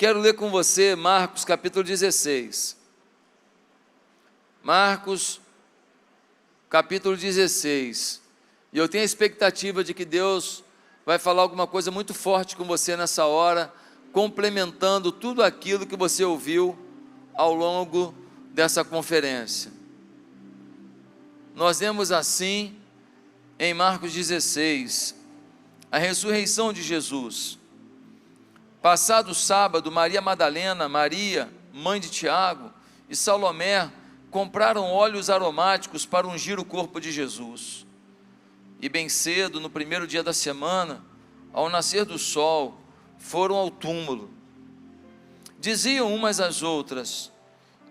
quero ler com você Marcos capítulo 16. Marcos capítulo 16. E eu tenho a expectativa de que Deus vai falar alguma coisa muito forte com você nessa hora, complementando tudo aquilo que você ouviu ao longo dessa conferência. Nós vemos assim em Marcos 16, a ressurreição de Jesus. Passado o sábado, Maria Madalena, Maria, mãe de Tiago, e Salomé compraram óleos aromáticos para ungir o corpo de Jesus. E bem cedo, no primeiro dia da semana, ao nascer do sol, foram ao túmulo. Diziam umas às outras: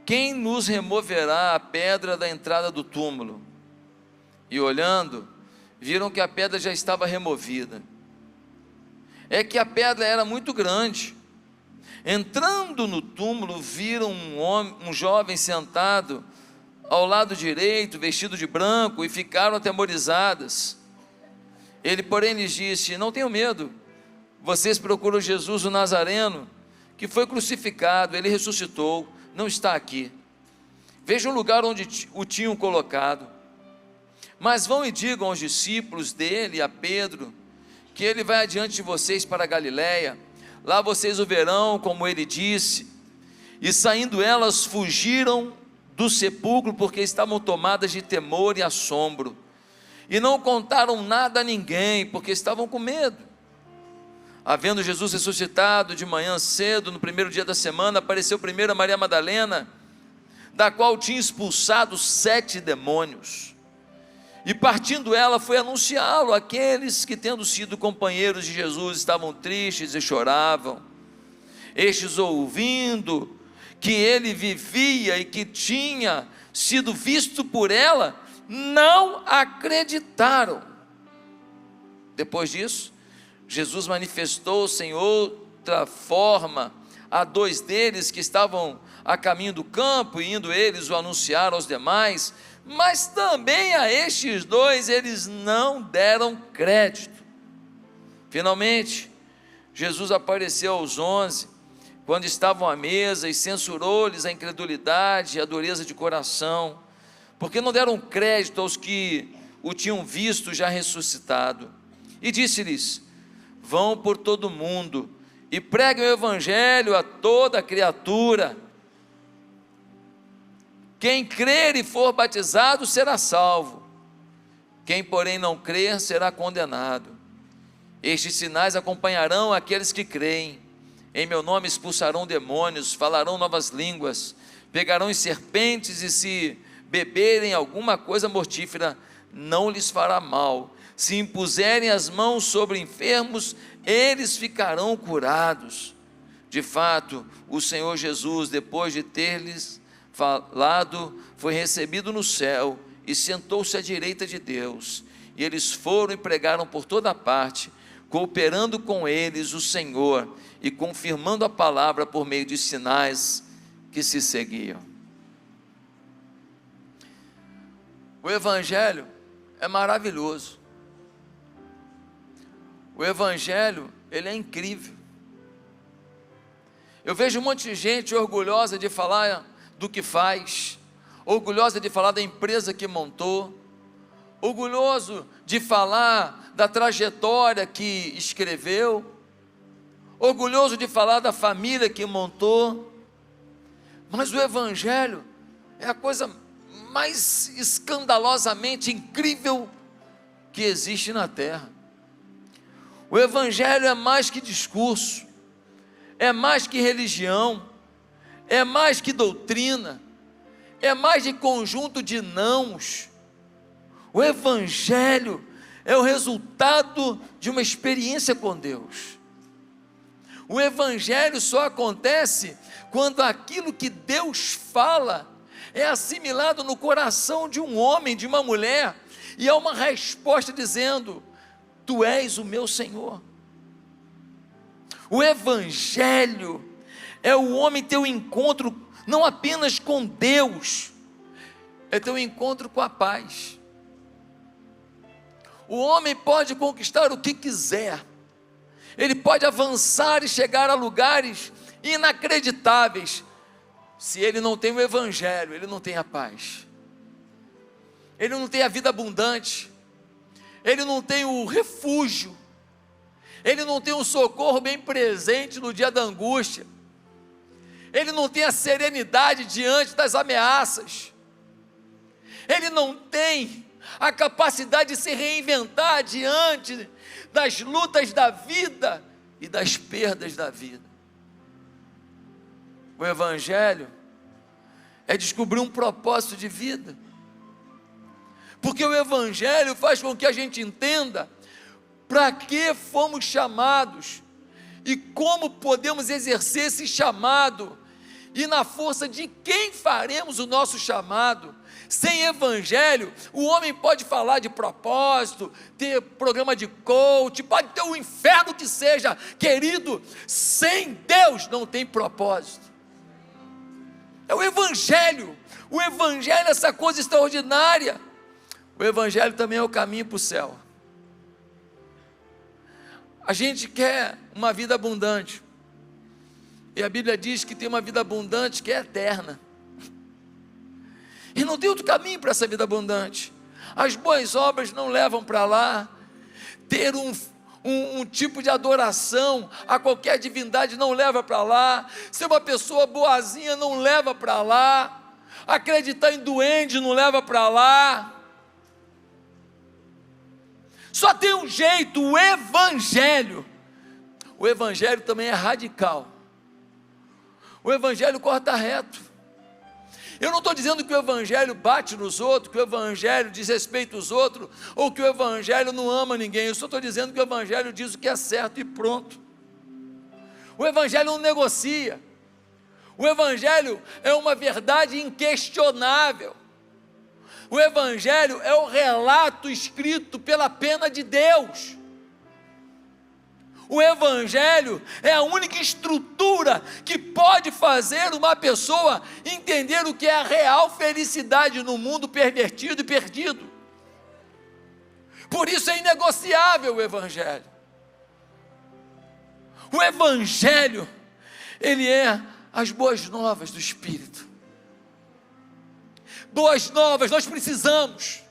quem nos removerá a pedra da entrada do túmulo? E olhando, viram que a pedra já estava removida. É que a pedra era muito grande. Entrando no túmulo, viram um jovem sentado ao lado direito, vestido de branco, e ficaram atemorizadas. Ele, porém, lhes disse: não tenham medo, vocês procuram Jesus o Nazareno, que foi crucificado. Ele ressuscitou, não está aqui. Vejam o lugar onde o tinham colocado. Mas vão e digam aos discípulos dele, a Pedro, que ele vai adiante de vocês para a Galiléia. Lá vocês o verão, como ele disse. E saindo elas, fugiram do sepulcro, porque estavam tomadas de temor e assombro, e não contaram nada a ninguém, porque estavam com medo. Havendo Jesus ressuscitado de manhã cedo, no primeiro dia da semana, apareceu primeiro a Maria Madalena, da qual tinha expulsado 7 demônios, e partindo ela, foi anunciá-lo àqueles que, tendo sido companheiros de Jesus, estavam tristes e choravam. Estes, ouvindo que ele vivia e que tinha sido visto por ela, não acreditaram. Depois disso, Jesus manifestou-se em outra forma a 2 deles que estavam a caminho do campo, e indo eles o anunciar aos demais, mas também a estes 2 eles não deram crédito. Finalmente, Jesus apareceu aos 11, quando estavam à mesa, e censurou-lhes a incredulidade e a dureza de coração, porque não deram crédito aos que o tinham visto já ressuscitado. E disse-lhes: vão por todo o mundo e preguem o evangelho a toda criatura. Quem crer e for batizado será salvo, quem porém não crer será condenado. Estes sinais acompanharão aqueles que creem. Em meu nome expulsarão demônios, falarão novas línguas, pegarão em serpentes, e se beberem alguma coisa mortífera, não lhes fará mal. Se impuserem as mãos sobre enfermos, eles ficarão curados. De fato, o Senhor Jesus, depois de ter-lhes falado, foi recebido no céu e sentou-se à direita de Deus. E eles foram e pregaram por toda parte, cooperando com eles o Senhor e confirmando a palavra por meio de sinais que se seguiam. O Evangelho é maravilhoso. O Evangelho, ele é incrível. Eu vejo um monte de gente orgulhosa de falar do que faz, orgulhosa de falar da empresa que montou, orgulhoso de falar da trajetória que escreveu, orgulhoso de falar da família que montou. Mas o Evangelho é a coisa mais escandalosamente incrível que existe na terra. O Evangelho é mais que discurso, é mais que religião, é mais que doutrina, é mais de conjunto de nãos. O Evangelho é o resultado de uma experiência com Deus. O Evangelho só acontece quando aquilo que Deus fala é assimilado no coração de um homem, de uma mulher, e há uma resposta dizendo: tu és o meu Senhor. O Evangelho é o homem ter um encontro não apenas com Deus, é ter um encontro com a paz. O homem pode conquistar o que quiser, ele pode avançar e chegar a lugares inacreditáveis. Se ele não tem o Evangelho, ele não tem a paz, ele não tem a vida abundante, ele não tem o refúgio, ele não tem um socorro bem presente no dia da angústia, ele não tem a serenidade diante das ameaças, ele não tem a capacidade de se reinventar diante das lutas da vida e das perdas da vida. O Evangelho é descobrir um propósito de vida, porque o Evangelho faz com que a gente entenda para que fomos chamados e como podemos exercer esse chamado, e na força de quem faremos o nosso chamado. Sem Evangelho, o homem pode falar de propósito, ter programa de coach, pode ter o inferno que seja, querido, sem Deus não tem propósito. É o Evangelho é essa coisa extraordinária. O Evangelho também é o caminho para o céu. A gente quer uma vida abundante, e a Bíblia diz que tem uma vida abundante que é eterna, e não tem outro caminho para essa vida abundante. As boas obras não levam para lá, ter um tipo de adoração a qualquer divindade não leva para lá, ser uma pessoa boazinha não leva para lá, acreditar em duende não leva para lá. Só tem um jeito, o Evangelho. O Evangelho também é radical, o Evangelho corta reto. Eu não estou dizendo que o Evangelho bate nos outros, que o Evangelho desrespeita os outros, ou que o Evangelho não ama ninguém. Eu só estou dizendo que o Evangelho diz o que é certo e pronto. O Evangelho não negocia. O Evangelho é uma verdade inquestionável. O Evangelho é o relato escrito pela pena de Deus. O Evangelho é a única estrutura que pode fazer uma pessoa entender o que é a real felicidade no mundo pervertido e perdido. Por isso é inegociável o Evangelho. O Evangelho, ele é as boas novas do Espírito. Boas novas nós precisamos,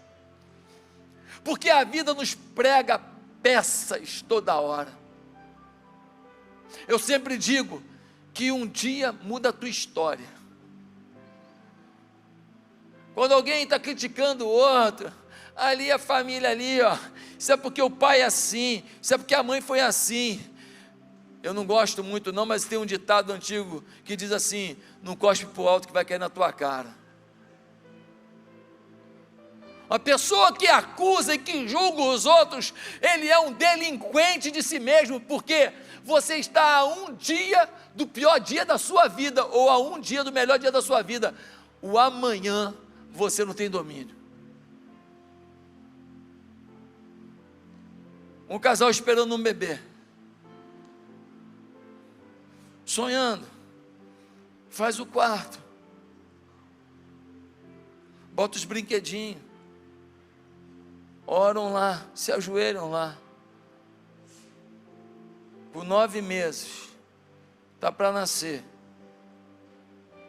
porque a vida nos prega peças toda hora. Eu sempre digo que um dia muda a tua história. Quando alguém está criticando o outro, ali a família ali, ó, isso é porque o pai é assim, isso é porque a mãe foi assim. Eu não gosto muito não, mas tem um ditado antigo que diz assim: não cospe para o alto que vai cair na tua cara. Uma pessoa que acusa e que julga os outros, ele é um delinquente de si mesmo, porque você está a um dia do pior dia da sua vida, ou a um dia do melhor dia da sua vida. O amanhã você não tem domínio. Um casal esperando um bebê, sonhando, faz o quarto, bota os brinquedinhos, oram lá, se ajoelham lá. Por 9 meses, está para nascer.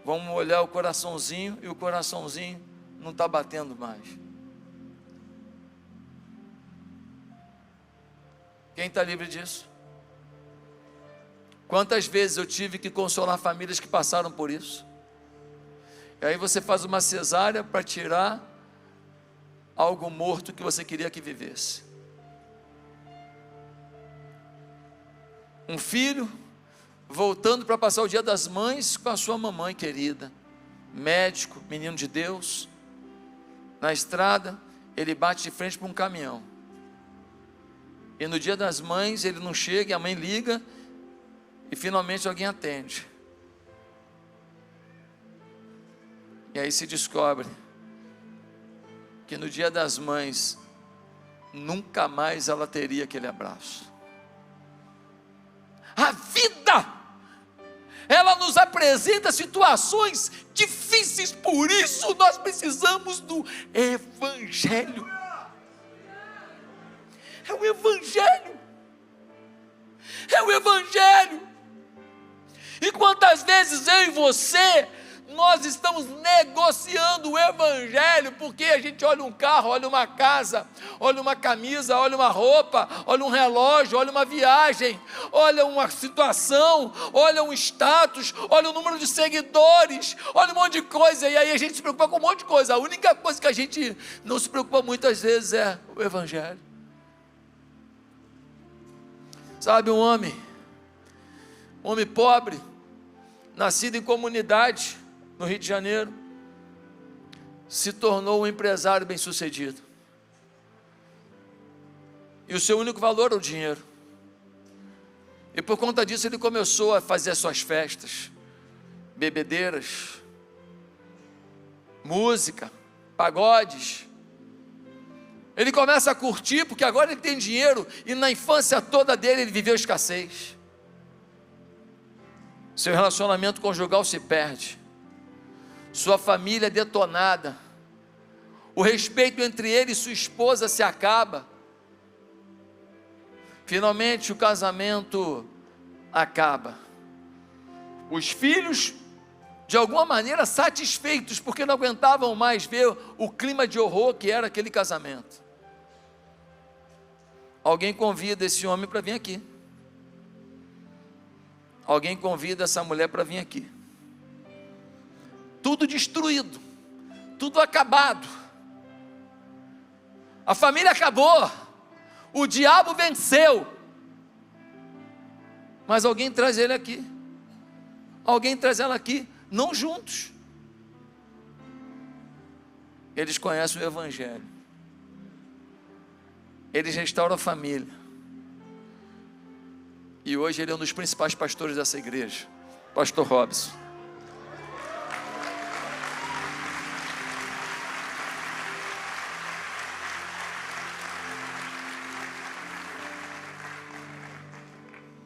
Vamos olhar o coraçãozinho, e o coraçãozinho não está batendo mais. Quem está livre disso? Quantas vezes eu tive que consolar famílias que passaram por isso? E aí você faz uma cesárea para tirar algo morto que você queria que vivesse. Um filho voltando para passar o dia das mães com a sua mamãe querida, médico, menino de Deus, na estrada, ele bate de frente para um caminhão, e no dia das mães ele não chega, e a mãe liga, e finalmente alguém atende, e aí se descobre que no dia das mães, nunca mais ela teria aquele abraço. A vida, ela nos apresenta situações difíceis, por isso nós precisamos do Evangelho. É o Evangelho, é o Evangelho. E quantas vezes eu e você, nós estamos negociando o evangelho, porque a gente olha um carro, olha uma casa, olha uma camisa, olha uma roupa, olha um relógio, olha uma viagem, olha uma situação, olha um status, olha o número de seguidores, olha um monte de coisa, e aí a gente se preocupa com um monte de coisa. A única coisa que a gente não se preocupa muitas vezes é o evangelho. Sabe, um homem pobre, nascido em comunidade, no Rio de Janeiro, se tornou um empresário bem-sucedido. E o seu único valor é o dinheiro. E por conta disso ele começou a fazer suas festas, bebedeiras, música, pagodes. Ele começa a curtir, porque agora ele tem dinheiro, e na infância toda dele ele viveu escassez. Seu relacionamento conjugal se perde, sua família é detonada, o respeito entre ele e sua esposa se acaba. Finalmente o casamento acaba. Os filhos, de alguma maneira, satisfeitos, porque não aguentavam mais ver o clima de horror que era aquele casamento. Alguém convida esse homem para vir aqui. Alguém convida essa mulher para vir aqui. Tudo destruído, tudo acabado. A família acabou, o diabo venceu. Mas alguém traz ele aqui. Alguém traz ela aqui, não juntos. Eles conhecem o evangelho. Eles restauram a família. E hoje ele é um dos principais pastores dessa igreja, pastor Robson.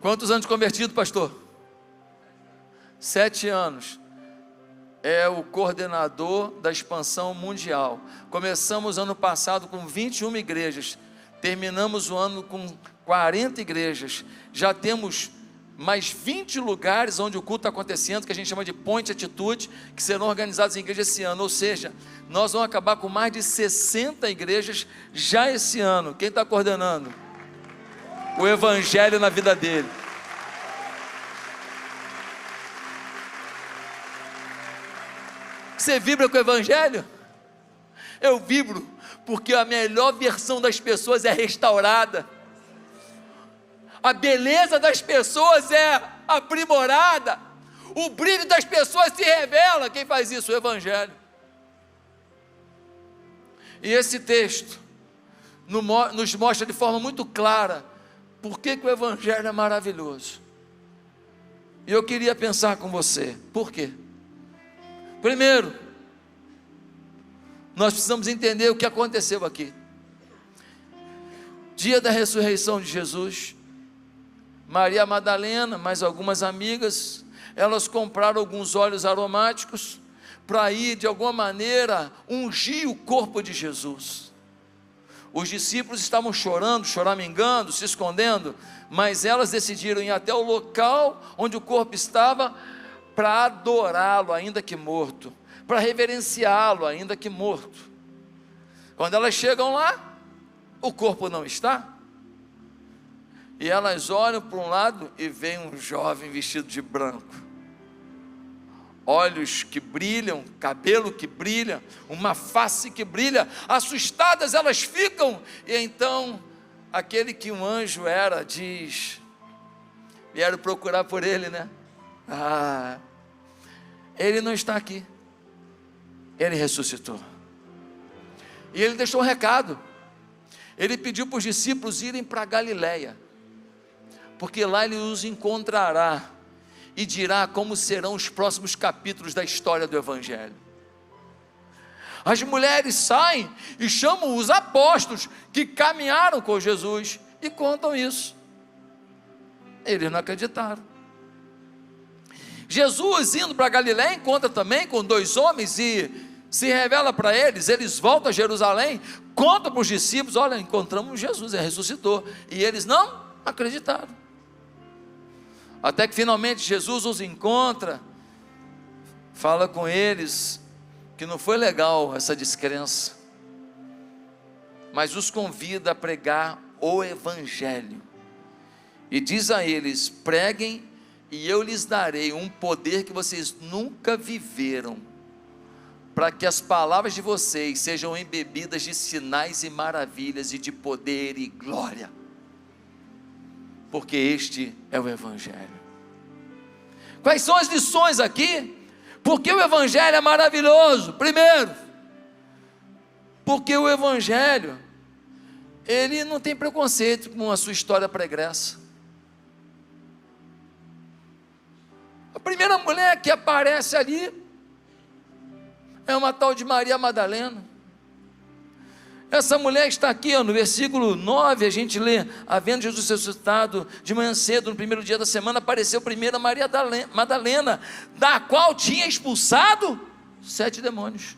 Quantos anos de convertido, pastor? 7 anos. É o coordenador da expansão mundial. Começamos ano passado com 21 igrejas. Terminamos o ano com 40 igrejas. Já temos mais 20 lugares onde o culto está acontecendo, que a gente chama de Ponte Atitude, que serão organizados em igrejas esse ano. Ou seja, nós vamos acabar com mais de 60 igrejas já esse ano. Quem está coordenando? O evangelho na vida dele. Você vibra com o evangelho? Eu vibro, porque a melhor versão das pessoas é restaurada. A beleza das pessoas é aprimorada. O brilho das pessoas se revela. Quem faz isso? O evangelho. E esse texto nos mostra de forma muito clara por que o evangelho é maravilhoso. E eu queria pensar com você, por quê? Primeiro, nós precisamos entender o que aconteceu aqui. Dia da ressurreição de Jesus, Maria Madalena, mais algumas amigas, elas compraram alguns óleos aromáticos para ir de alguma maneira ungir o corpo de Jesus. Os discípulos estavam chorando, choramingando, se escondendo, mas elas decidiram ir até o local onde o corpo estava para adorá-lo, ainda que morto, para reverenciá-lo, ainda que morto. Quando elas chegam lá, o corpo não está, e elas olham para um lado e veem um jovem vestido de branco, olhos que brilham, cabelo que brilha, uma face que brilha. Assustadas elas ficam, e então aquele que um anjo era diz: vieram procurar por ele, né? Ele não está aqui, ele ressuscitou. E ele deixou um recado. Ele pediu para os discípulos irem para Galiléia, porque lá ele os encontrará e dirá como serão os próximos capítulos da história do evangelho. As mulheres saem e chamam os apóstolos que caminharam com Jesus e contam isso. Eles não acreditaram. Jesus, indo para Galiléia, encontra também com 2 homens e se revela para eles. Eles voltam a Jerusalém, contam para os discípulos: olha, encontramos Jesus, ele ressuscitou. E eles não acreditaram. Até que finalmente Jesus os encontra, fala com eles que não foi legal essa descrença, mas os convida a pregar o Evangelho, e diz a eles: preguem, e eu lhes darei um poder que vocês nunca viveram, para que as palavras de vocês sejam embebidas de sinais e maravilhas, e de poder e glória, porque este é o Evangelho. Quais são as lições aqui? Porque o Evangelho é maravilhoso. Primeiro, porque o Evangelho, ele não tem preconceito com a sua história pregressa. A primeira mulher que aparece ali é uma tal de Maria Madalena. Essa mulher está aqui, no versículo 9, a gente lê: havendo Jesus ressuscitado de manhã cedo, no primeiro dia da semana, apareceu primeiro a Maria Madalena, da qual tinha expulsado 7 demônios.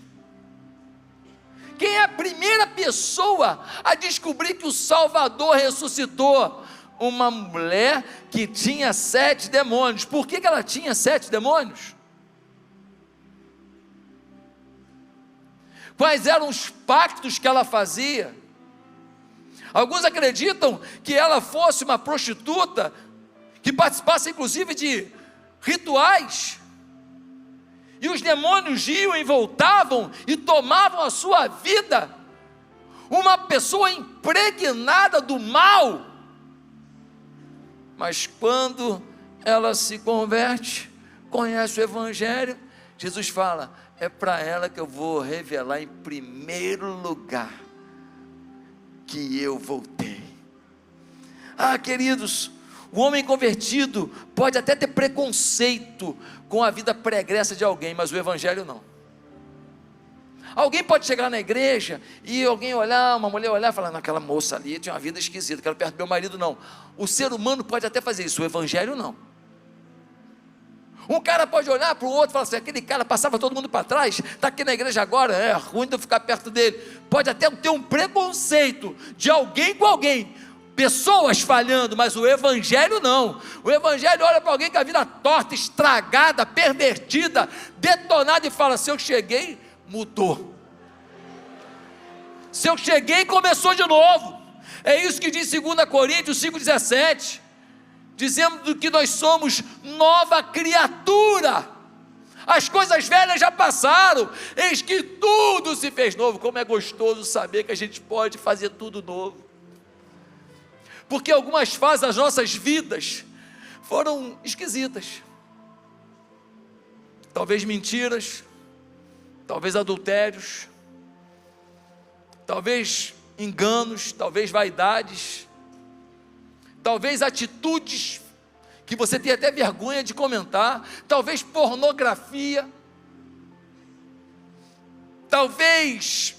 Quem é a primeira pessoa a descobrir que o Salvador ressuscitou? Uma mulher que tinha 7 demônios. Por que ela tinha 7 demônios? Quais eram os pactos que ela fazia? Alguns acreditam que ela fosse uma prostituta, que participasse inclusive de rituais, e os demônios iam e voltavam e tomavam a sua vida. Uma pessoa impregnada do mal. Mas quando ela se converte, conhece o Evangelho, Jesus fala: é para ela que eu vou revelar em primeiro lugar que eu voltei. Queridos, o homem convertido pode até ter preconceito com a vida pregressa de alguém, mas o Evangelho não. Alguém pode chegar na igreja e alguém olhar, uma mulher olhar e falar: naquela moça ali tinha uma vida esquisita, quero perto do meu marido. Não, o ser humano pode até fazer isso, o Evangelho não. Um cara pode olhar para o outro e falar assim: aquele cara passava todo mundo para trás, está aqui na igreja agora, é ruim de eu ficar perto dele. Pode até ter um preconceito de alguém com alguém, pessoas falhando, mas o Evangelho não. O Evangelho olha para alguém com a vida torta, estragada, pervertida, detonada, e fala: se eu cheguei, mudou. Se eu cheguei, começou de novo. É isso que diz 2 Coríntios 5,17, dizendo que nós somos nova criatura, as coisas velhas já passaram, eis que tudo se fez novo. Como é gostoso saber que a gente pode fazer tudo novo, porque algumas fases das nossas vidas foram esquisitas, talvez mentiras, talvez adultérios, talvez enganos, talvez vaidades, talvez atitudes que você tem até vergonha de comentar, talvez pornografia, talvez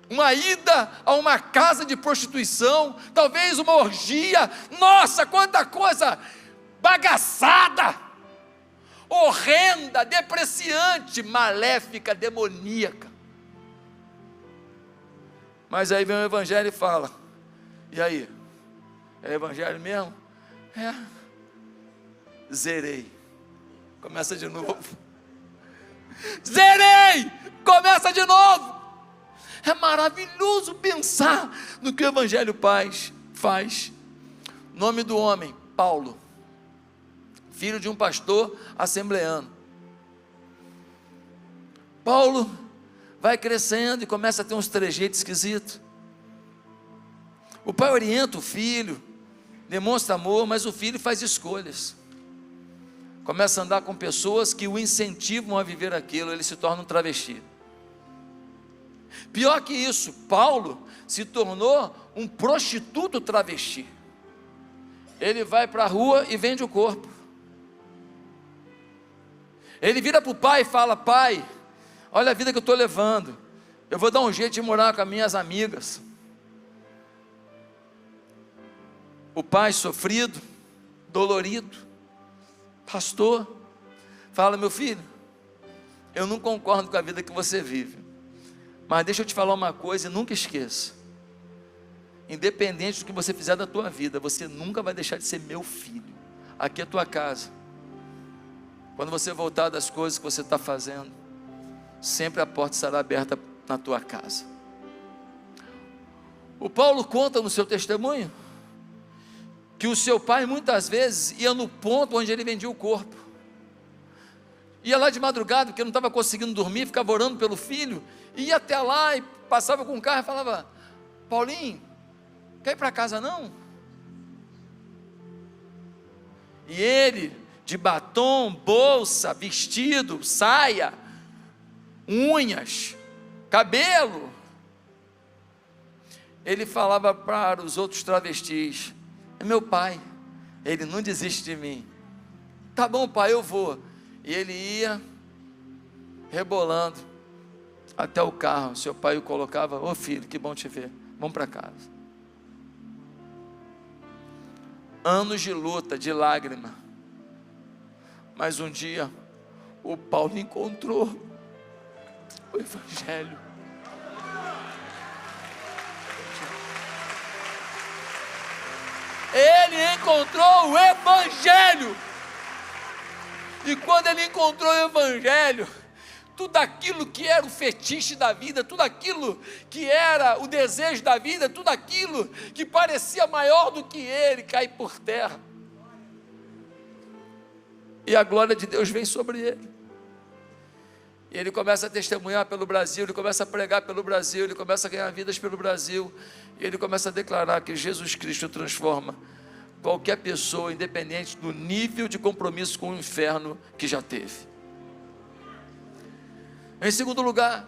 uma ida a uma casa de prostituição, talvez uma orgia. Nossa, quanta coisa bagaçada, horrenda, depreciante, maléfica, demoníaca. Mas aí vem o Evangelho e fala: e aí? É Evangelho mesmo? É. Zerei. Começa de novo. Zerei. Começa de novo. É maravilhoso pensar no que o Evangelho faz. Nome do homem: Paulo, filho de um pastor assembleano. Paulo vai crescendo e começa a ter uns trejeitos esquisitos. O pai orienta o filho, demonstra amor, mas o filho faz escolhas. Começa a andar com pessoas que o incentivam a viver aquilo, ele se torna um travesti. Pior que isso, Paulo se tornou um prostituto travesti. Ele vai para a rua e vende o corpo. Ele vira para o pai e fala: pai, olha a vida que eu estou levando, eu vou dar um jeito de morar com as minhas amigas. O pai sofrido, dolorido, pastor, fala: meu filho, eu não concordo com a vida que você vive, mas deixa eu te falar uma coisa e nunca esqueça: independente do que você fizer da tua vida, você nunca vai deixar de ser meu filho. aqui é a tua casa. Quando você voltar das coisas que você está fazendo, sempre a porta estará aberta na tua casa. O Paulo conta no seu testemunho que o seu pai muitas vezes ia no ponto onde ele vendia o corpo. Ia lá de madrugada, porque não estava conseguindo dormir, ficava orando pelo filho, ia até lá e passava com o carro e falava: Paulinho, quer ir para casa não? E ele, de batom, bolsa, vestido, saia, unhas, cabelo, ele falava para os outros travestis: é meu pai, ele não desiste de mim. Tá bom, pai, eu vou. E ele ia rebolando até o carro. Seu pai o colocava: ô filho, que bom te ver, vamos para casa. Anos de luta, de lágrima. Mas um dia o Paulo encontrou o Evangelho. Ele encontrou o Evangelho. E quando ele encontrou o Evangelho, tudo aquilo que era o fetiche da vida, tudo aquilo que era o desejo da vida, tudo aquilo que parecia maior do que ele, cai por terra. E a glória de Deus vem sobre ele. E ele começa a testemunhar pelo Brasil, ele começa a pregar pelo Brasil, ele começa a ganhar vidas pelo Brasil, e ele começa a declarar que Jesus Cristo transforma qualquer pessoa, independente do nível de compromisso com o inferno que já teve. Em segundo lugar,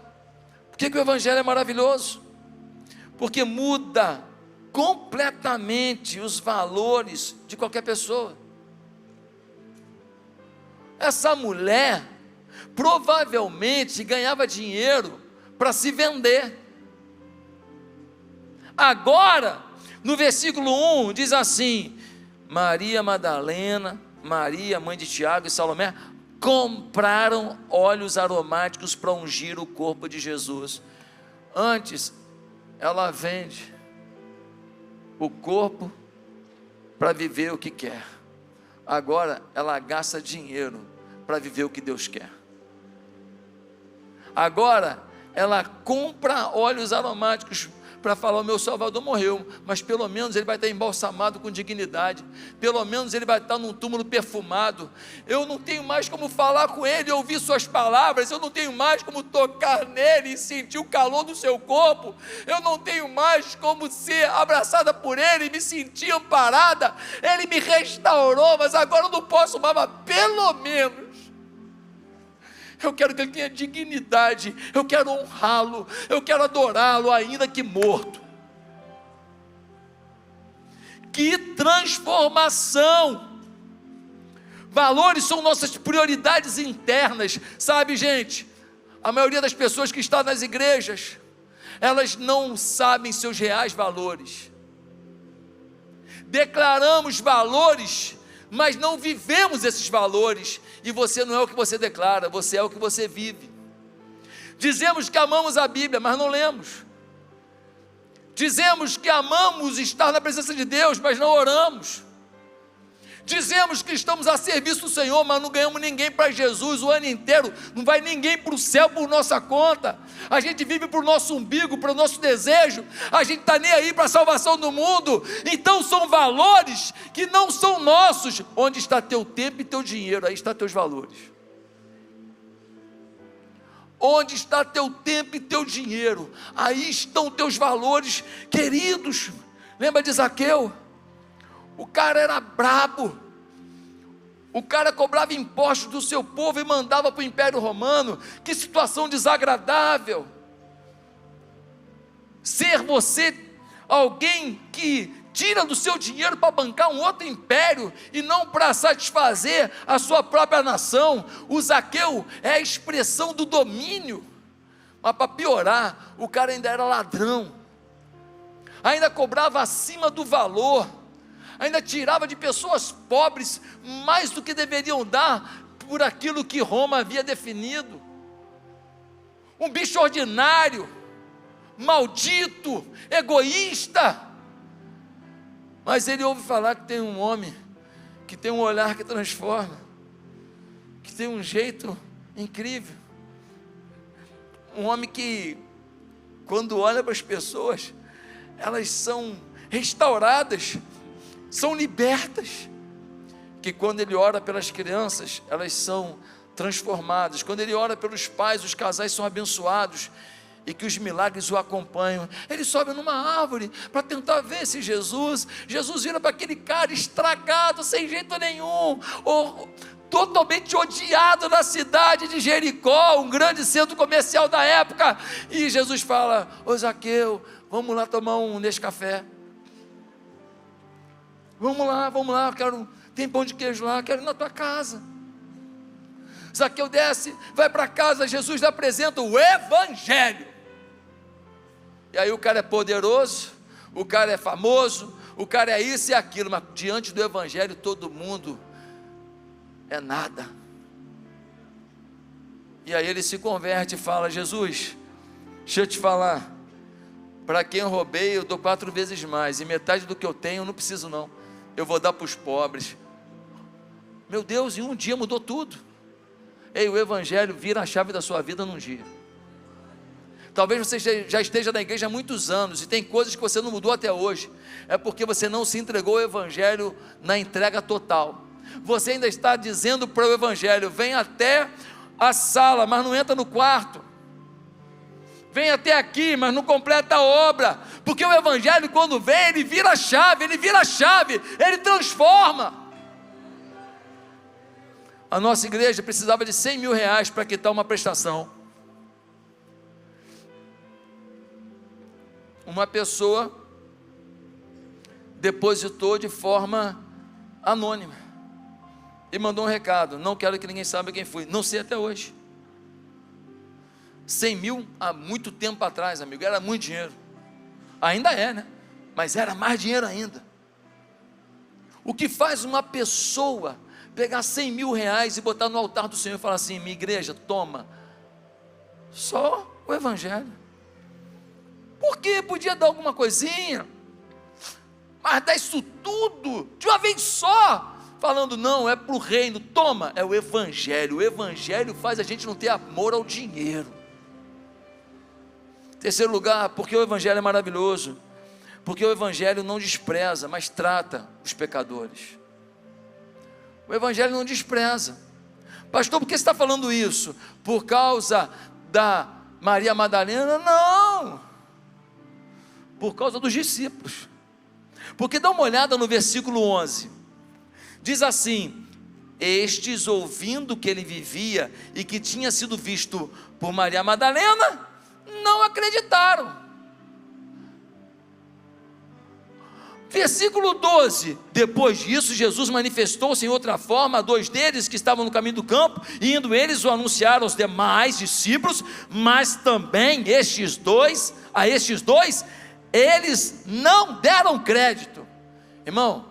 por que o Evangelho é maravilhoso? Porque muda completamente os valores de qualquer pessoa. Essa mulher provavelmente ganhava dinheiro para se vender. Agora, no versículo 1 diz assim: Maria Madalena, Maria, mãe de Tiago e Salomé, compraram óleos aromáticos para ungir o corpo de Jesus. Antes, ela vende o corpo para viver o que quer. Agora, ela gasta dinheiro para viver o que Deus quer. Agora, ela compra óleos aromáticos para falar: o meu Salvador morreu, mas pelo menos ele vai estar embalsamado com dignidade, pelo menos ele vai estar num túmulo perfumado. Eu não tenho mais como falar com ele, ouvir suas palavras, eu não tenho mais como tocar nele e sentir o calor do seu corpo, eu não tenho mais como ser abraçada por ele e me sentir amparada. Ele me restaurou, mas agora eu não posso mais, mas pelo menos eu quero que ele tenha dignidade, eu quero honrá-lo, eu quero adorá-lo, ainda que morto. Que transformação! Valores são nossas prioridades internas, sabe, gente? A maioria das pessoas que estão nas igrejas, elas não sabem seus reais valores. Declaramos valores, mas não vivemos esses valores. E você não é o que você declara, você é o que você vive. Dizemos que amamos a Bíblia, mas não lemos. Dizemos que amamos estar na presença de Deus, mas não oramos. Dizemos que estamos a serviço do Senhor, mas não ganhamos ninguém para Jesus o ano inteiro, não vai ninguém para o céu por nossa conta. A gente vive para o nosso umbigo, para o nosso desejo, a gente está nem aí para a salvação do mundo. Então são valores que não são nossos. Onde está teu tempo e teu dinheiro? Aí estão teus valores. Onde está teu tempo e teu dinheiro? Aí estão teus valores, queridos. Lembra de Zaqueu? O cara era brabo, o cara cobrava impostos do seu povo e mandava para o Império Romano. Que situação desagradável, ser você alguém que tira do seu dinheiro para bancar um outro império, e não para satisfazer a sua própria nação. O Zaqueu é a expressão do domínio, mas para piorar, o cara ainda era ladrão, ainda cobrava acima do valor, ainda tirava de pessoas pobres mais do que deveriam dar por aquilo que Roma havia definido. Um bicho ordinário, maldito, egoísta. Mas ele ouve falar que tem um homem que tem um olhar que transforma, que tem um jeito incrível. Um homem que, quando olha para as pessoas, elas são restauradas, são libertas. Que quando ele ora pelas crianças, elas são transformadas. Quando ele ora pelos pais, os casais são abençoados e que os milagres o acompanham. Ele sobe numa árvore para tentar ver se Jesus vira para aquele cara estragado, sem jeito nenhum, totalmente odiado na cidade de Jericó, um grande centro comercial da época, e Jesus fala: ô Zaqueu, vamos lá tomar um Nescafé, vamos lá, tem pão de queijo lá, quero ir na tua casa. Zaqueu desce, vai para casa, Jesus lhe apresenta o Evangelho, e aí o cara é poderoso, o cara é famoso, o cara é isso e aquilo, mas diante do Evangelho todo mundo é nada. E aí ele se converte e fala: Jesus, deixa eu te falar, para quem eu roubei eu dou 4 vezes mais, e metade do que eu tenho eu não preciso não, eu vou dar para os pobres. Meu Deus, em um dia mudou tudo. Ei, o Evangelho vira a chave da sua vida num dia. Talvez você já esteja na igreja há muitos anos e tem coisas que você não mudou até hoje, é porque você não se entregou ao Evangelho na entrega total. Você ainda está dizendo para o Evangelho: vem até a sala, mas não entra no quarto, vem até aqui, mas não completa a obra, porque o Evangelho, quando vem, ele vira a chave, ele transforma. A nossa igreja precisava de 100 mil reais para quitar uma prestação. Uma pessoa depositou de forma anônima e mandou um recado: não quero que ninguém saiba quem fui. Não sei até hoje. 100 mil há muito tempo atrás, amigo, era muito dinheiro. Ainda é, né? Mas era mais dinheiro ainda. O que faz uma pessoa pegar 100 mil reais e botar no altar do Senhor e falar assim: minha igreja, toma, só o Evangelho? Porque podia dar alguma coisinha, mas dá isso tudo de uma vez só, falando: não, é para o reino, toma, é o Evangelho. O Evangelho faz a gente não ter amor ao dinheiro. Terceiro lugar, porque o Evangelho é maravilhoso, porque o Evangelho não despreza, mas trata os pecadores. O Evangelho não despreza. Pastor, por que você está falando isso? Por causa da Maria Madalena? Não, por causa dos discípulos. Porque dá uma olhada no versículo 11, diz assim: estes, ouvindo que ele vivia e que tinha sido visto por Maria Madalena, não acreditaram. Versículo 12, depois disso Jesus manifestou-se em outra forma a 2 deles que estavam no caminho do campo, e indo eles o anunciaram aos demais discípulos, mas também a estes dois, eles não deram crédito. Irmão,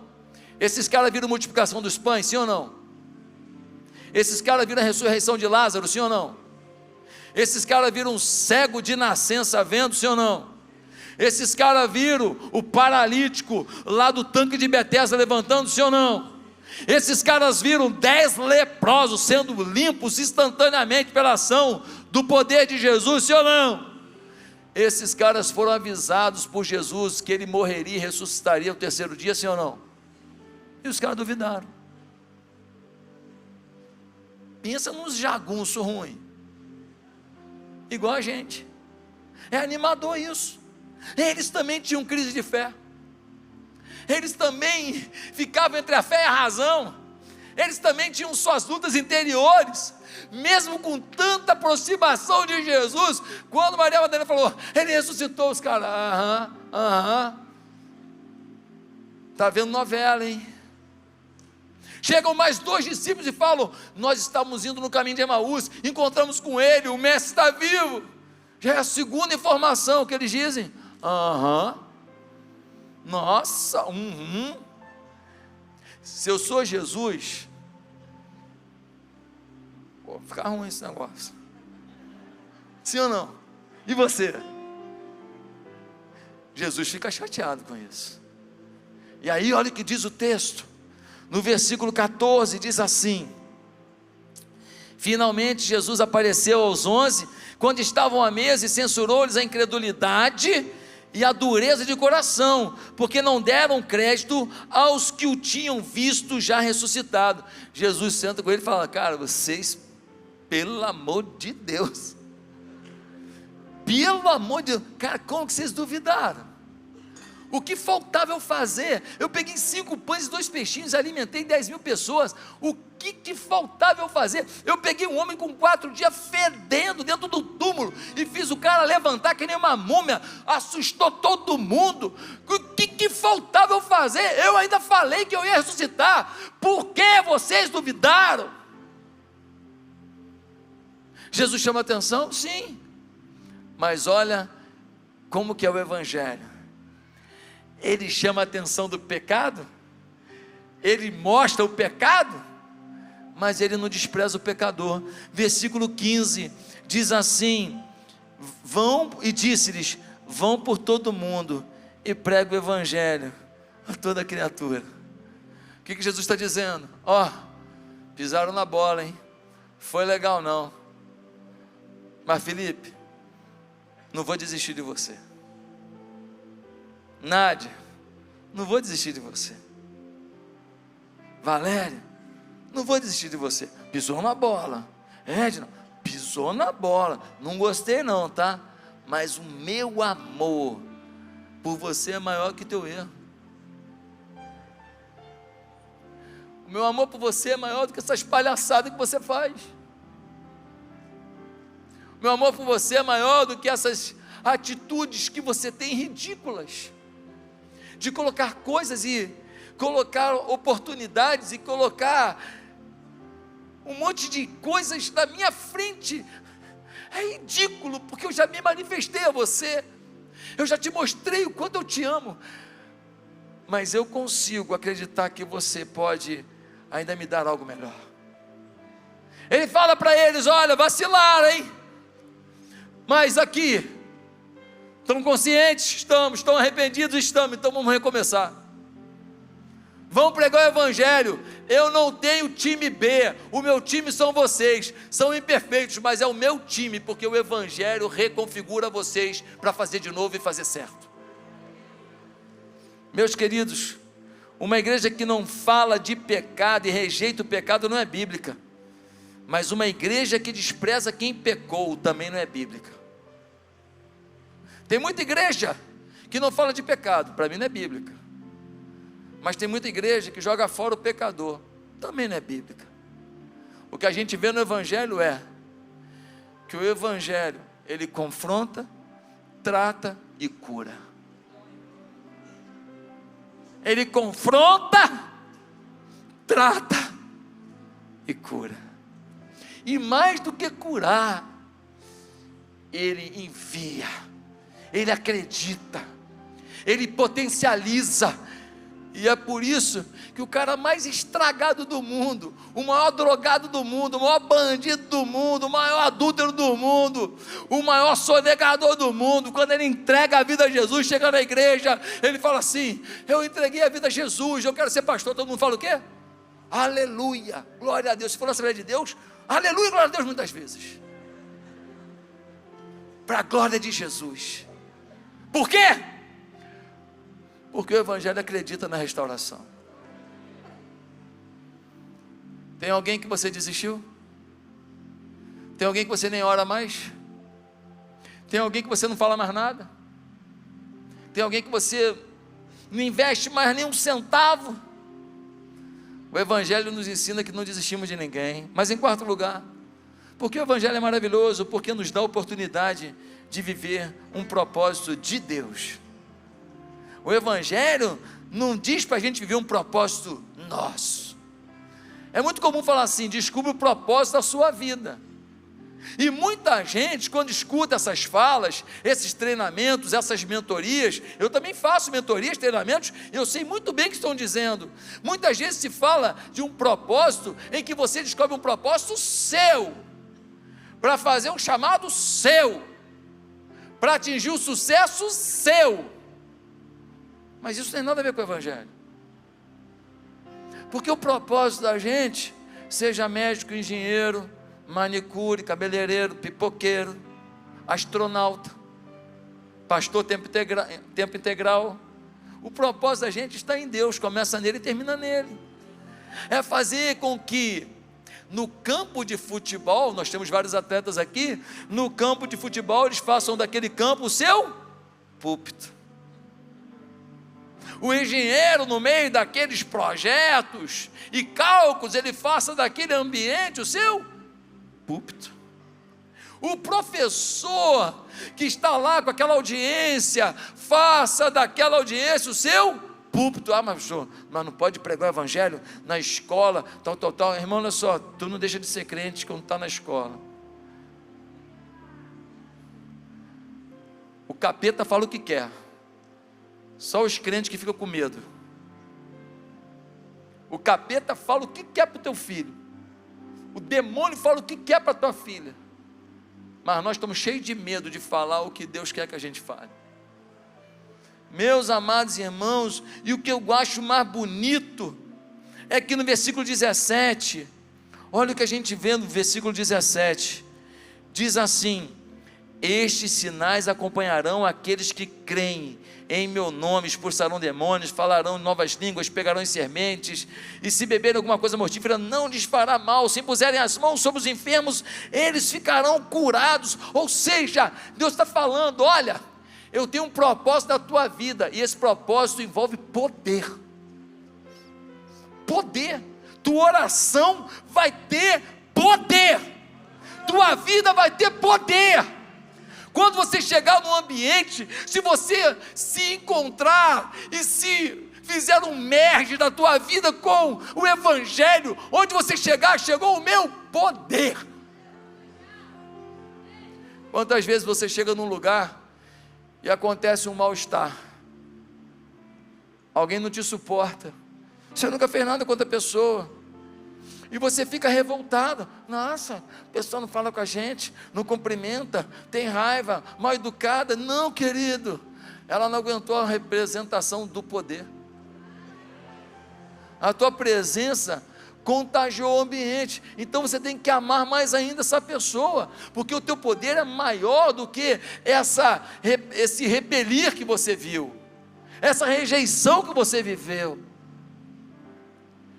esses caras viram multiplicação dos pães, sim ou não? Esses caras viram a ressurreição de Lázaro, sim ou não? Esses caras viram um cego de nascença vendo, sim ou não? Esses caras viram o paralítico lá do tanque de Betesda levantando, sim ou não? Esses caras viram 10 leprosos sendo limpos instantaneamente pela ação do poder de Jesus, sim ou não? Esses caras foram avisados por Jesus que ele morreria e ressuscitaria no 3º dia, sim ou não? E os caras duvidaram. Pensa nos jagunço ruim, igual a gente. É animador isso. Eles também tinham crise de fé, eles também ficavam entre a fé e a razão, eles também tinham suas lutas interiores, mesmo com tanta aproximação de Jesus. Quando Maria Madalena falou: ele ressuscitou, os caras: está vendo novela, hein? Chegam mais 2 discípulos e falam: nós estávamos indo no caminho de Emaús, encontramos com ele, o mestre está vivo. Já é a segunda informação que eles dizem: nossa, se eu sou Jesus, vai ficar ruim esse negócio, sim ou não? E você? Jesus fica chateado com isso. E aí olha o que diz o texto: No versículo 14 diz assim: finalmente Jesus apareceu aos 11, quando estavam à mesa, e censurou-lhes a incredulidade e a dureza de coração, porque não deram crédito aos que o tinham visto já ressuscitado. Jesus senta com ele e fala: cara, vocês, pelo amor de Deus, pelo amor de Deus, cara, como que vocês duvidaram? O que faltava eu fazer? Eu peguei 5 pães e 2 peixinhos, alimentei 10.000 pessoas. O que faltava eu fazer? Eu peguei um homem com 4 dias fedendo dentro do túmulo e fiz o cara levantar que nem uma múmia, assustou todo mundo. O que faltava eu fazer? Eu ainda falei que eu ia ressuscitar. Por que vocês duvidaram? Jesus chama atenção? Sim, mas olha como que é o Evangelho. Ele chama a atenção do pecado, ele mostra o pecado, mas ele não despreza o pecador. Versículo 15 diz assim: vão, e disse-lhes: vão por todo mundo e pregue o Evangelho a toda criatura. O que Jesus está dizendo? Ó, pisaram na bola, hein? Foi legal não, mas Felipe, não vou desistir de você. Nádia, não vou desistir de você. Valéria, não vou desistir de você. Pisou na bola. Edna, pisou na bola. Não gostei não, tá? Mas o meu amor por você é maior que teu erro. O meu amor por você é maior do que essas palhaçadas que você faz. O meu amor por você é maior do que essas atitudes que você tem ridículas, de colocar coisas e colocar oportunidades e colocar um monte de coisas na minha frente. É ridículo, porque eu já me manifestei a você, eu já te mostrei o quanto eu te amo, mas eu consigo acreditar que você pode ainda me dar algo melhor. Ele fala para eles: olha, vacilaram, hein? Mas aqui, estão conscientes? Estamos. Estão arrependidos? Estamos. Então vamos recomeçar. Vão pregar o Evangelho. Eu não tenho time B, o meu time são vocês. São imperfeitos, mas é o meu time, porque o Evangelho reconfigura vocês para fazer de novo e fazer certo. Meus queridos, uma igreja que não fala de pecado e rejeita o pecado não é bíblica, mas uma igreja que despreza quem pecou também não é bíblica. Tem muita igreja que não fala de pecado, para mim não é bíblica, mas tem muita igreja que joga fora o pecador, também não é bíblica. O que a gente vê no Evangelho é que o Evangelho, ele confronta, trata e cura. Ele confronta, trata e cura. E mais do que curar, ele envia, ele acredita, ele potencializa. E é por isso que o cara mais estragado do mundo, o maior drogado do mundo, o maior bandido do mundo, o maior adúltero do mundo, o maior sonegador do mundo, quando ele entrega a vida a Jesus, chega na igreja, ele fala assim: eu entreguei a vida a Jesus, eu quero ser pastor. Todo mundo fala o quê? Aleluia, glória a Deus. Se for a Assembleia de Deus, aleluia, glória a Deus muitas vezes, para a glória de Jesus. Por quê? Porque o Evangelho acredita na restauração. Tem alguém que você desistiu? Tem alguém que você nem ora mais? Tem alguém que você não fala mais nada? Tem alguém que você não investe mais nem um centavo? O Evangelho nos ensina que não desistimos de ninguém. Mas em quarto lugar, porque o Evangelho é maravilhoso? Porque nos dá a oportunidade de viver um propósito de Deus. O Evangelho não diz para a gente viver um propósito nosso. É muito comum falar assim: descubra o propósito da sua vida. E muita gente, quando escuta essas falas, esses treinamentos, essas mentorias, eu também faço mentorias, treinamentos, eu sei muito bem o que estão dizendo. Muitas vezes se fala de um propósito em que você descobre um propósito seu, para fazer um chamado seu, para atingir o sucesso seu. Mas isso não tem nada a ver com o Evangelho. Porque o propósito da gente, seja médico, engenheiro, manicure, cabeleireiro, pipoqueiro, astronauta, pastor tempo integral, o propósito da gente está em Deus, começa nele e termina nele. É fazer com que no campo de futebol, nós temos vários atletas aqui, no campo de futebol eles façam daquele campo o seu púlpito. O engenheiro, no meio daqueles projetos e cálculos, ele faça daquele ambiente o seu púlpito. O professor que está lá com aquela audiência, faça daquela audiência o seu púlpito. Ah, mas não pode pregar o evangelho na escola, tal. Irmão, olha só, tu não deixa de ser crente quando está na escola. O capeta fala o que quer, só os crentes que ficam com medo. O capeta fala o que quer para o teu filho, o demônio fala o que quer para a tua filha, mas nós estamos cheios de medo de falar o que Deus quer que a gente fale. Meus amados irmãos, e o que eu acho mais bonito é que no versículo 17, olha o que a gente vê no versículo 17, diz assim: estes sinais acompanharão aqueles que creem em meu nome, expulsarão demônios, falarão novas línguas, pegarão em sementes, e se beberem alguma coisa mortífera, não lhes fará mal, se impuserem as mãos sobre os enfermos, eles ficarão curados. Ou seja, Deus está falando: olha, eu tenho um propósito na tua vida, e esse propósito envolve poder. Poder. Tua oração vai ter poder, tua vida vai ter poder. Quando você chegar no ambiente, se você se encontrar e se fizer um merge da tua vida com o evangelho, onde você chegar, chegou o meu poder. Quantas vezes você chega num lugar e acontece um mal-estar, alguém não te suporta, você nunca fez nada contra a pessoa, e você fica revoltado. Nossa, a pessoa não fala com a gente, não cumprimenta, tem raiva, mal educada. Não, querido, ela não aguentou a representação do poder. A tua presença contagiou o ambiente, então você tem que amar mais ainda essa pessoa, porque o teu poder é maior do que esse repelir que você viu, essa rejeição que você viveu.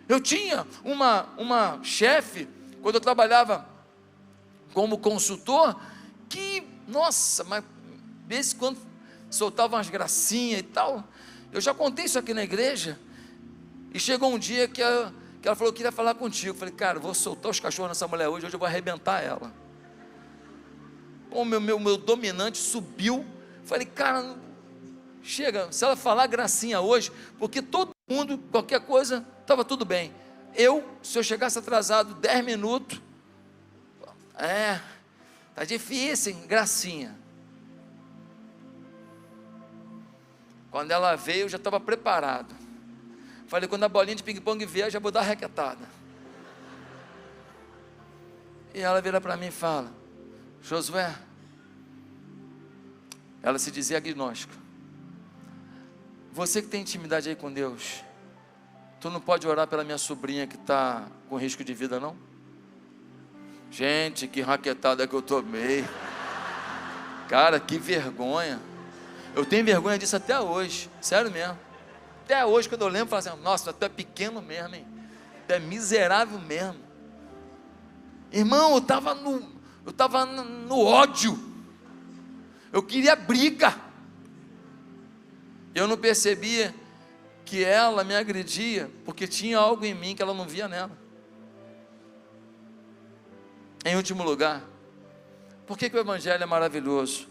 Eu tinha uma chefe, quando eu trabalhava como consultor, que, nossa, mas de vez em quando soltava umas gracinhas e tal. Eu já contei isso aqui na igreja, e chegou um dia que ela falou: eu queria falar contigo. Eu falei: cara, eu vou soltar os cachorros nessa mulher hoje eu vou arrebentar ela. O meu dominante subiu. Falei: cara, chega, se ela falar gracinha hoje, porque todo mundo, qualquer coisa, estava tudo bem. Se eu chegasse atrasado 10 minutos, tá difícil, hein? Gracinha. Quando ela veio, eu já estava preparado. Falei: quando a bolinha de ping-pong vier, já vou dar a requetada. E ela vira para mim e fala: Josué, ela se dizia agnóstica, você que tem intimidade aí com Deus, tu não pode orar pela minha sobrinha que está com risco de vida, não? Gente, que raquetada que eu tomei. Cara, que vergonha. Eu tenho vergonha disso até hoje, sério mesmo. Até hoje, quando eu lembro, eu falo assim: nossa, tu é pequeno mesmo, hein? Tu é miserável mesmo. Irmão, eu estava no ódio. Eu queria briga. Eu não percebia que ela me agredia, porque tinha algo em mim que ela não via nela. Em último lugar, por que o evangelho é maravilhoso?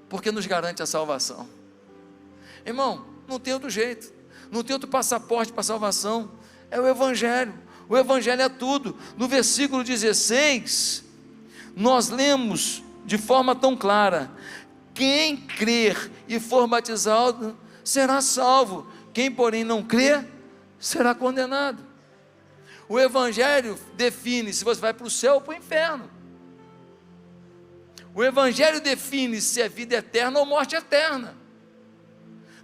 Porque nos garante a salvação. Irmão, não tem outro jeito, não tem outro passaporte para a salvação, é o evangelho. O evangelho é tudo. No versículo 16, nós lemos de forma tão clara: quem crer e for batizado será salvo, quem porém não crer será condenado. O evangelho define se você vai para o céu ou para o inferno. O evangelho define se é vida eterna ou morte eterna.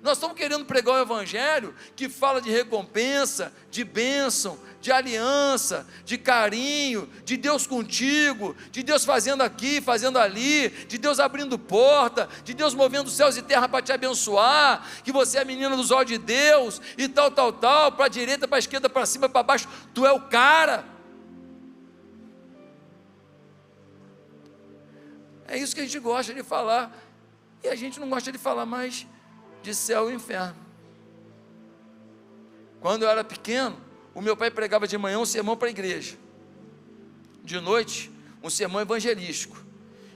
Nós estamos querendo pregar o evangelho que fala de recompensa, de bênção, de aliança, de carinho, de Deus contigo, de Deus fazendo aqui, fazendo ali, de Deus abrindo porta, de Deus movendo céus e terra para te abençoar, que você é a menina dos olhos de Deus, e tal, para a direita, para a esquerda, para cima, para baixo, tu é o cara. É isso que a gente gosta de falar, e a gente não gosta de falar mais de céu e inferno. Quando eu era pequeno, o meu pai pregava de manhã um sermão para a igreja, de noite um sermão evangelístico.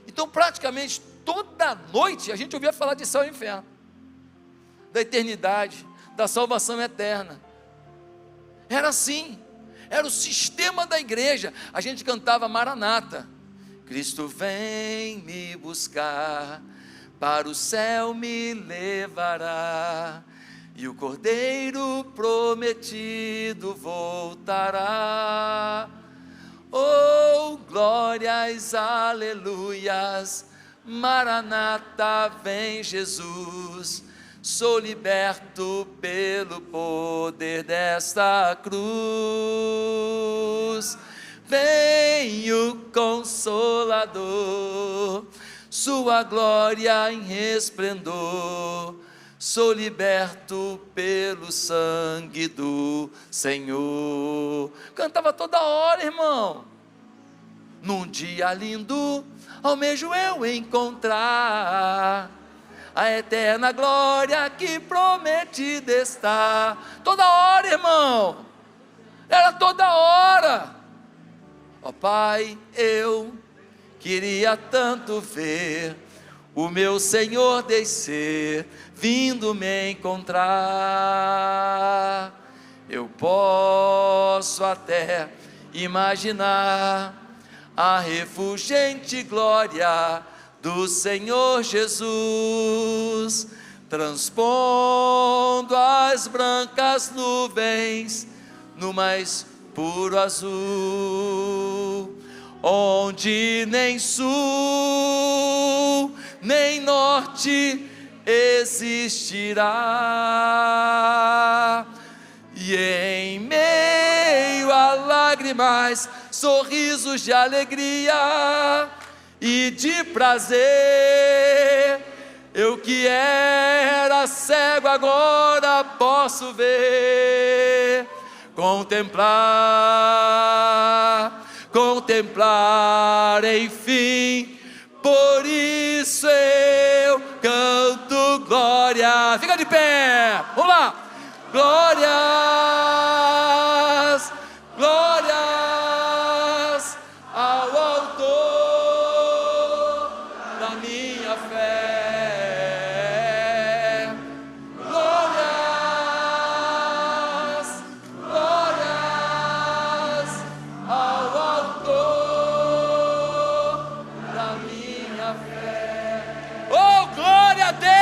Então praticamente toda noite a gente ouvia falar de céu e inferno, da eternidade, da salvação eterna. Era assim, era o sistema da igreja. A gente cantava Maranata, Cristo vem me buscar, para o céu me levará, e o Cordeiro prometido voltará. Oh, glórias, aleluias, Maranata, vem Jesus, sou liberto pelo poder desta cruz. Vem o Consolador, sua glória em resplendor, sou liberto pelo sangue do Senhor. Cantava toda hora, irmão. Num dia lindo, almejo eu encontrar a eterna glória que prometida está. Toda hora, irmão, era toda hora. Ó Pai, eu queria tanto ver o meu Senhor descer, vindo me encontrar. Eu posso até imaginar a refulgente glória do Senhor Jesus, transpondo as brancas nuvens no mais puro azul, onde nem sul, nem norte existirá. E em meio a lágrimas, sorrisos de alegria e de prazer, eu que era cego agora posso ver, contemplar, enfim. Por isso eu canto glória. Fica de pé, vamos lá. Glórias, glórias ao autor da minha fé. Glórias, glórias ao autor da minha fé. Oh, glória a Deus!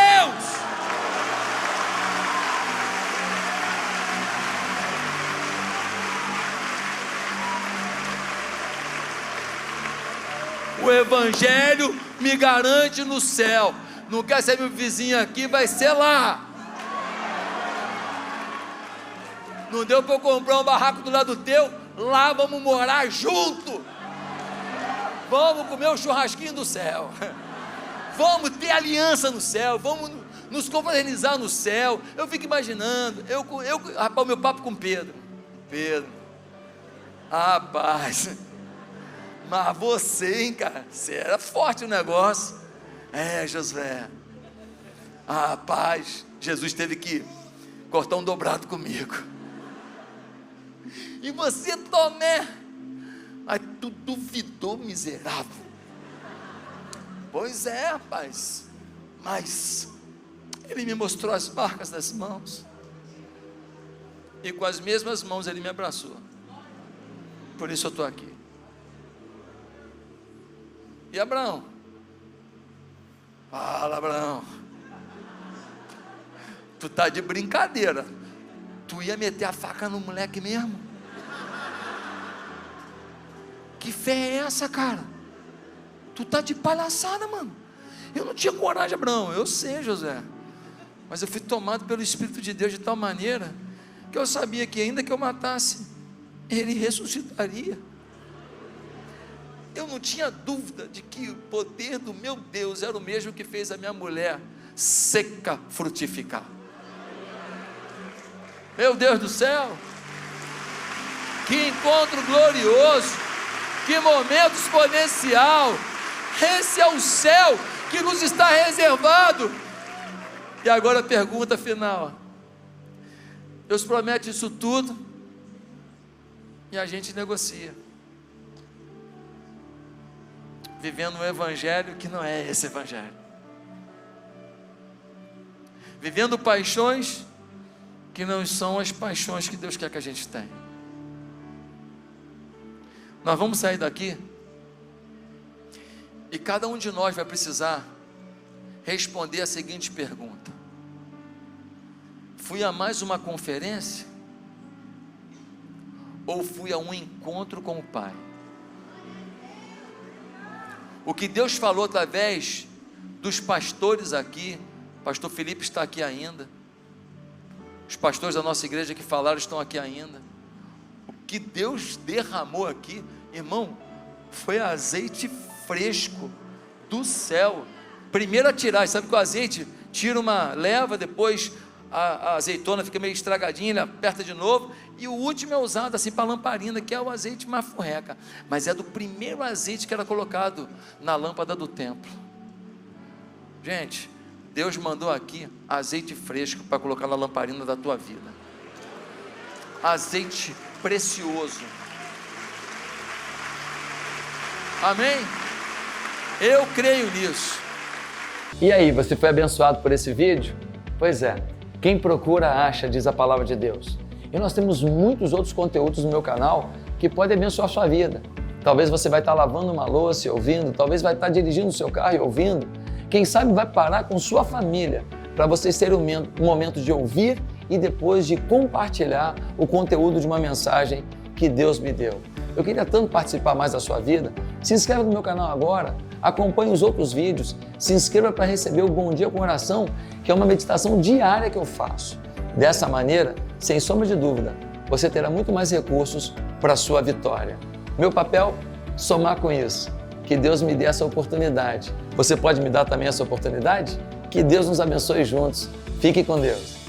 O evangelho me garante no céu. Não quer ser meu vizinho aqui, vai ser lá. Não deu para eu comprar um barraco do lado teu? Lá vamos morar junto. Vamos comer o churrasquinho do céu. Vamos ter aliança no céu. Vamos nos confraternizar no céu. Eu fico imaginando. Rapaz, o meu papo com Pedro. Rapaz, mas você, hein, cara, você era forte o negócio. Josué, rapaz, Jesus teve que cortar um dobrado comigo. E você, Tomé, aí tu duvidou, miserável. Pois é, rapaz, mas ele me mostrou as marcas das mãos, e com as mesmas mãos ele me abraçou. Por isso eu estou aqui. E Abraão? Fala, Abraão. Tu tá de brincadeira. Tu ia meter a faca no moleque mesmo? Que fé é essa, cara? Tu tá de palhaçada, mano. Eu não tinha coragem, Abraão. Eu sei, José. Mas eu fui tomado pelo Espírito de Deus de tal maneira que eu sabia que ainda que eu matasse, ele ressuscitaria. Eu não tinha dúvida de que o poder do meu Deus era o mesmo que fez a minha mulher seca frutificar. Meu Deus do céu, que encontro glorioso, que momento exponencial. Esse é o céu que nos está reservado. E agora a pergunta final: Deus promete isso tudo e a gente negocia, vivendo um evangelho que não é esse evangelho, vivendo paixões que não são as paixões que Deus quer que a gente tenha. Nós vamos sair daqui e cada um de nós vai precisar responder a seguinte pergunta: fui a mais uma conferência ou fui a um encontro com o Pai? O que Deus falou através dos pastores aqui, o pastor Felipe está aqui ainda, os pastores da nossa igreja que falaram estão aqui ainda. O que Deus derramou aqui, irmão, foi azeite fresco do céu. Primeiro a tirar, sabe que o azeite tira uma leva, depois a azeitona fica meio estragadinha, ele aperta de novo, e o último é usado assim para lamparina, que é o azeite mafurreca, mas é do primeiro azeite que era colocado na lâmpada do templo. Gente, Deus mandou aqui azeite fresco para colocar na lamparina da tua vida, azeite precioso, amém? Eu creio nisso. E aí, você foi abençoado por esse vídeo? Pois é, quem procura acha, diz a palavra de Deus. E nós temos muitos outros conteúdos no meu canal que podem abençoar a sua vida. Talvez você vai estar lavando uma louça e ouvindo, talvez vai estar dirigindo o seu carro e ouvindo. Quem sabe vai parar com sua família para vocês terem um momento de ouvir e depois de compartilhar o conteúdo de uma mensagem que Deus me deu. Eu queria tanto participar mais da sua vida. Se inscreva no meu canal agora, acompanhe os outros vídeos, se inscreva para receber o Bom Dia com Oração, que é uma meditação diária que eu faço. Dessa maneira, sem sombra de dúvida, você terá muito mais recursos para a sua vitória. Meu papel? Somar com isso. Que Deus me dê essa oportunidade. Você pode me dar também essa oportunidade? Que Deus nos abençoe juntos. Fique com Deus.